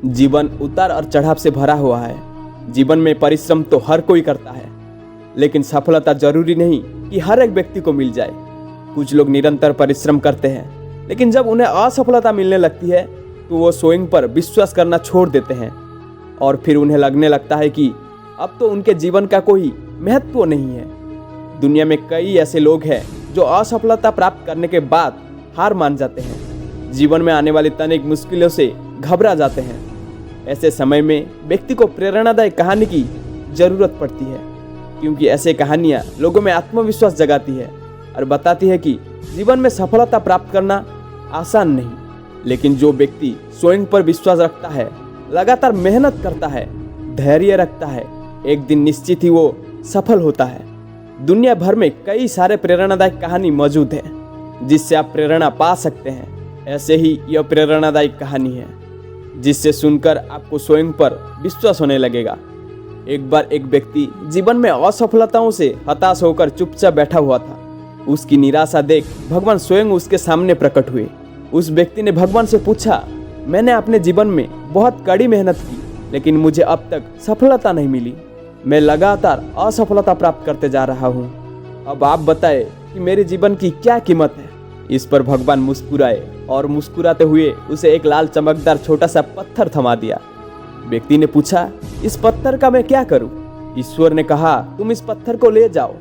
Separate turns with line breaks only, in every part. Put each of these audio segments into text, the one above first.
जीवन उतार और चढ़ाव से भरा हुआ है। जीवन में परिश्रम तो हर कोई करता है, लेकिन सफलता जरूरी नहीं कि हर एक व्यक्ति को मिल जाए। कुछ लोग निरंतर परिश्रम करते हैं, लेकिन जब उन्हें असफलता मिलने लगती है तो वो स्वयं पर विश्वास करना छोड़ देते हैं और फिर उन्हें लगने लगता है कि अब तो उनके जीवन का कोई महत्व नहीं है। दुनिया में कई ऐसे लोग हैं जो असफलता प्राप्त करने के बाद हार मान जाते हैं, जीवन में आने वाली तनिक मुश्किलों से घबरा जाते हैं। ऐसे समय में व्यक्ति को प्रेरणादायक कहानी की जरूरत पड़ती है, क्योंकि ऐसे कहानियां लोगों में आत्मविश्वास जगाती है और बताती है कि जीवन में सफलता प्राप्त करना आसान नहीं, लेकिन जो व्यक्ति स्वयं पर विश्वास रखता है, लगातार मेहनत करता है, धैर्य रखता है, एक दिन निश्चित ही वो सफल होता है। दुनिया भर में कई सारे प्रेरणादायक कहानी मौजूद हैं जिससे आप प्रेरणा पा सकते हैं। ऐसे ही यह प्रेरणादायक कहानी है जिससे सुनकर आपको स्वयं पर विश्वास होने लगेगा। एक बार एक व्यक्ति जीवन में असफलताओं से हताश होकर चुपचाप बैठा हुआ था। उसकी निराशा देख भगवान स्वयं उसके सामने प्रकट हुए। उस व्यक्ति ने भगवान से पूछा, मैंने अपने जीवन में बहुत कड़ी मेहनत की, लेकिन मुझे अब तक सफलता नहीं मिली। मैं लगातार असफलता प्राप्त करते जा रहा हूँ। अब आप बताएं कि मेरे जीवन की क्या कीमत है। इस पर भगवान मुस्कुराए और मुस्कुराते हुए उसे एक लाल चमकदार छोटा सा पत्थर थमा दिया। व्यक्ति ने पूछा, इस पत्थर का मैं क्या करूं? ईश्वर ने कहा, तुम इस पत्थर को ले जाओ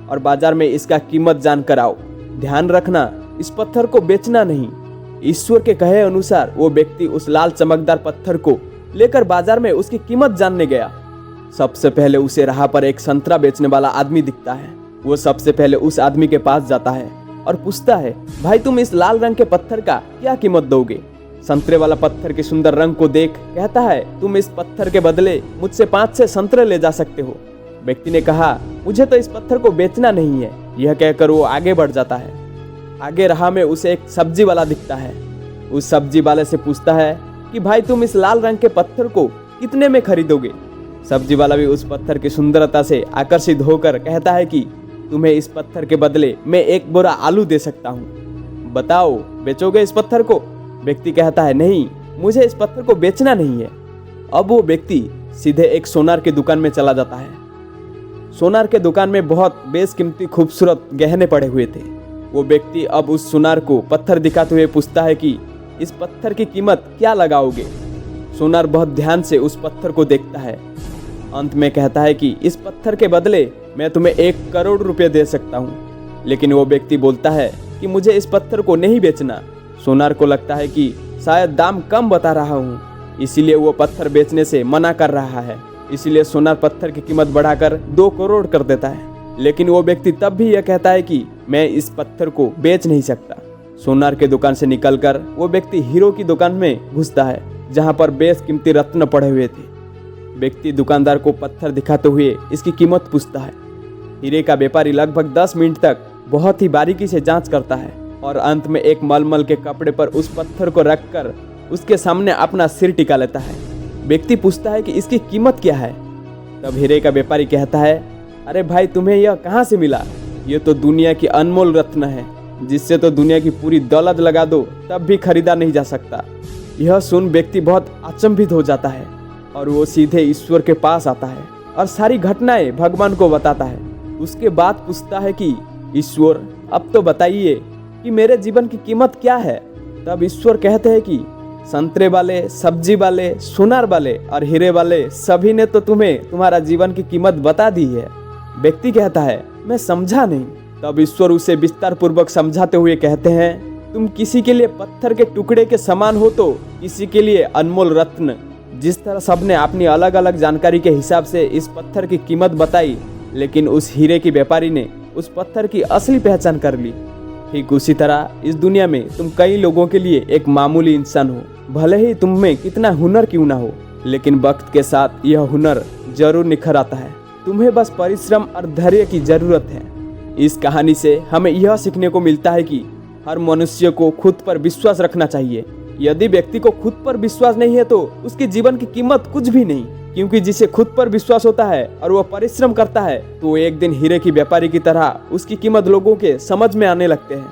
और बाजार में इसका कीमत जानकर आओ। ध्यान रखना, इस पत्थर को बेचना नहीं। ईश्वर के कहे अनुसार वो व्यक्ति उस लाल चमकदार पत्थर को लेकर बाजार में उसकी कीमत जानने गया। सबसे पहले उसे राह पर एक संतरा बेचने वाला आदमी दिखता है। वो सबसे पहले उस आदमी के पास जाता है और पूछता है, भाई तुम इस लाल रंग के पत्थर का क्या कीमत दोगे? संतरे वाला पत्थर के सुंदर रंग को देख कहता है, तुम इस पत्थर के बदले मुझसे 5-6 संतरे ले जा सकते हो। व्यक्ति ने कहा, मुझे तो इस पत्थर को बेचना नहीं है। यह कहकर वो आगे बढ़ जाता है। आगे राह में उसे एक सब्जी वाला दिखता है। उस सब्जी वाले से पूछता है कि भाई तुम इस लाल रंग के पत्थर को कितने में खरीदोगे? सब्जी वाला भी उस पत्थर की सुंदरता से आकर्षित होकर कहता है कि तुम्हें इस पत्थर के बदले मैं 1 बोरा आलू दे सकता हूँ। बताओ, बेचोगे इस पत्थर को? व्यक्ति कहता है, नहीं, मुझे इस पत्थर को बेचना नहीं है। अब वो व्यक्ति सीधे एक सोनार की दुकान में चला जाता है। सोनार के दुकान में बहुत बेशकीमती खूबसूरत गहने पड़े हुए थे। वो व्यक्ति अब उस सोनार को पत्थर दिखाते हुए पूछता है कि इस पत्थर की कीमत क्या लगाओगे? सोनार बहुत ध्यान से उस पत्थर को देखता है। अंत में कहता है कि इस पत्थर के बदले मैं तुम्हें 1 करोड़ रुपए दे सकता हूँ। लेकिन वो व्यक्ति बोलता है कि मुझे इस पत्थर को नहीं बेचना। सोनार को लगता है कि शायद दाम कम बता रहा हूँ, इसीलिए वो पत्थर बेचने से मना कर रहा है। इसीलिए सोनार पत्थर की कीमत बढ़ाकर 2 करोड़ कर देता है। लेकिन वो व्यक्ति तब भी यह कहता है कि मैं इस पत्थर को बेच नहीं सकता। सोनार के दुकान से निकलकर वो व्यक्ति हीरो की दुकान में घुसता है, जहाँ पर बेशकीमती रत्न पड़े हुए थे। व्यक्ति दुकानदार को पत्थर दिखाते हुए इसकी कीमत पूछता है। हीरे का व्यापारी लगभग 10 मिनट तक बहुत ही बारीकी से जांच करता है और अंत में एक मलमल के कपड़े पर उस पत्थर को रखकर उसके सामने अपना सिर टिका लेता है। व्यक्ति पूछता है कि इसकी कीमत क्या है? तब हीरे का व्यापारी कहता है, अरे भाई, तुम्हें यह कहाँ से मिला? ये तो दुनिया की अनमोल रत्न है, जिससे तो दुनिया की पूरी दौलत लगा दो तब भी खरीदा नहीं जा सकता। यह सुन व्यक्ति बहुत अचंभित हो जाता है और वो सीधे ईश्वर के पास आता है और सारी घटनाएं भगवान को बताता है। उसके बाद पूछता है कि ईश्वर, अब तो बताइए कि मेरे जीवन की कीमत क्या है? तब ईश्वर कहते हैं कि संतरे वाले, सब्जी वाले, सोनार वाले और हीरे वाले सभी ने तो तुम्हें तुम्हारा जीवन की कीमत बता दी है। व्यक्ति कहता है, मैं समझा नहीं। तब ईश्वर उसे विस्तार पूर्वक समझाते हुए कहते हैं, तुम किसी के लिए पत्थर के टुकड़े के समान हो तो किसी के लिए अनमोल रत्न। जिस तरह सबने अपनी अलग अलग जानकारी के हिसाब से इस पत्थर की कीमत बताई, लेकिन उस हीरे की व्यापारी ने उस पत्थर की असली पहचान कर ली। ठीक उसी तरह इस दुनिया में तुम कई लोगों के लिए एक मामूली इंसान हो, भले ही तुम में कितना हुनर क्यों ना हो, लेकिन वक्त के साथ यह हुनर जरूर निखर आता है। तुम्हें बस परिश्रम और धैर्य की जरूरत है। इस कहानी से हमें यह सीखने को मिलता है कि हर मनुष्य को खुद पर विश्वास रखना चाहिए। यदि व्यक्ति को खुद पर विश्वास नहीं है तो उसके जीवन की कीमत कुछ भी नहीं, क्योंकि जिसे खुद पर विश्वास होता है और वह परिश्रम करता है तो एक दिन हीरे की व्यापारी की तरह उसकी कीमत लोगों के समझ में आने लगते हैं।